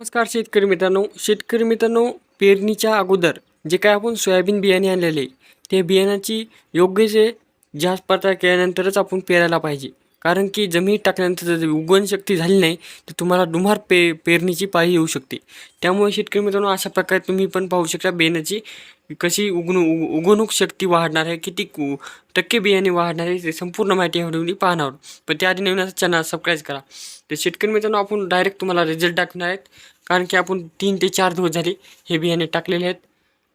नमस्कार शेतकरी मित्रांनो, पेरणीच्या अगोदर जे काय आपण सोयाबीन बियाणे आणलेले ते बियाण्याची योग्य जे जांच पडताळ केल्यानंतरच आपण पेरायला पाहिजे. कारण की जमिनीत टाकल्यानंतर जर उगवण शक्ती झाली नाही तर तुम्हाला दुमार पेरणीची पाळी येऊ शकते. त्यामुळे शेतकरी मित्रांनो, अशा प्रकारे तुम्ही पण पाहू शकता बियाण्याची कशी उगवणूक शक्ती वाढणार आहे, किती टक्के बियाणे वाढणार आहे, ते संपूर्ण माहिती या व्हिडिओमध्ये पाहणार आहोत. पण त्याआधी नवीन असं चॅनल सबस्क्राईब करा. तर शेतकरी मित्रांनो, आपण डायरेक्ट तुम्हाला रिझल्ट दाखवणार आहेत. कारण की आपण 3 ते 4 दिवस झाले हे बियाणे टाकलेले आहेत.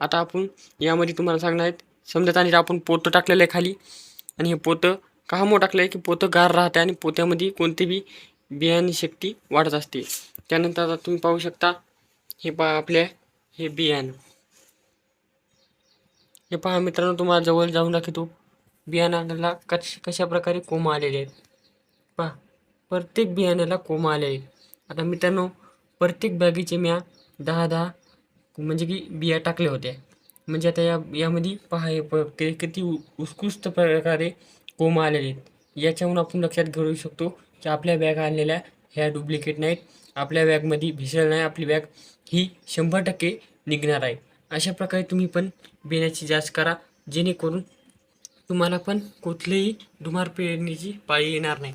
आता आपण यामध्ये तुम्हाला सांगणार आहेत. समजत आणि आपण पोतं टाकलेलं आहे खाली, आणि हे पोतं काहामुळे टाकलं आहे की पोतं गार राहते आणि पोत्यामध्ये कोणती बी बियाणे शक्ती वाढत असते. त्यानंतर आता तुम्ही पाहू शकता हे पहा आपले हे बियाणं. हे पहा मित्रांनो, तुम्हाला जवळ जाऊन दाखवतो बियाणाला कशा प्रकारे कोंब आलेले आहेत. पहा, प्रत्येक बियाण्याला कोंब आले आहेत. आता मित्रांनो, प्रत्येक बॅगेचे म्या 10-10 म्हणजे की बिया टाकल्या होत्या. म्हणजे आता यामध्ये पहा हे किती उत्कृष्ट प्रकारे कोंब आलेले आहेत. याच्याहून आपण लक्षात घेऊ शकतो की आपल्या बॅग आणलेल्या ह्या डुप्लिकेट नाहीत. आपल्या बॅगमध्ये भेसळ नाही. आपली बॅग ही 100% निघणार आहे. अशा प्रकारे तुम्ही पण बियाण्याची जांच करा, जेणेकरून तुम्हाला पण कुठलीही दुमार पेरणीची पाळी येणार नाही.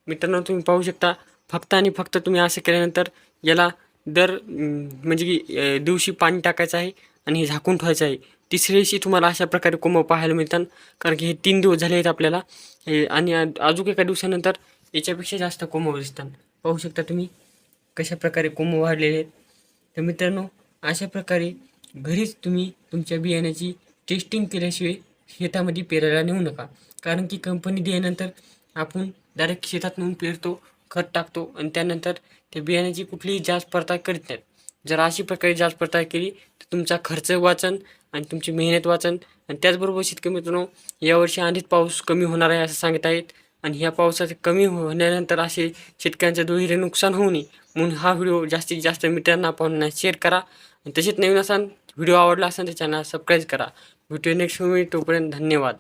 मित्रांनो, तुम्ही पाहू शकता फक्त आणि फक्त तुम्ही असं केल्यानंतर याला म्हणजे की दिवशी पाणी टाकायचं आहे आणि हे झाकून ठेवायचं आहे. तिसऱ्या दिवशी तुम्हाला अशा प्रकारे कोंब पाहायला मिळतात. कारण की हे 3 दिवस झाले आहेत आपल्याला आणि अजून एका दिवसानंतर याच्यापेक्षा जास्त कोंब दिसतात. पाहू शकता तुम्ही कशा प्रकारे कोंब वाढलेले आहेत. तर मित्रांनो, अशा प्रकारे घरीच तुम्ही तुमच्या बियाण्याची टेस्टिंग केल्याशिवाय शेतामध्ये पेरायला नेऊ नका. कारण की कंपनी दिल्यानंतर आपण डायरेक्ट शेतात नेऊन पेरतो, खत टाकतो आणि त्यानंतर त्या बियाण्याची कुठलीही जांच पडताळ करीत नाहीत. जर अशी प्रकारे जांच पडताळ केली तर तुमचा खर्च वाचन आणि तुमची मेहनत वाचन. आणि त्याचबरोबर शेतकरी मित्रांनो, यावर्षी आधीच पाऊस कमी होणार आहे असं सांगत आहेत. आणि ह्या पावसाचे कमी होण्यानंतर असे शेतकऱ्यांच्या दुहेरी नुकसान होऊ नये म्हणून हा व्हिडिओ जास्तीत जास्त मित्रांना पाहून शेअर करा. आणि तसेच नवीन असाल, व्हिडिओ आवडला असेल तर चॅनल सबस्क्राईब करा. भेटूया नेक्स्ट व्हिडिओ. तोपर्यंत धन्यवाद.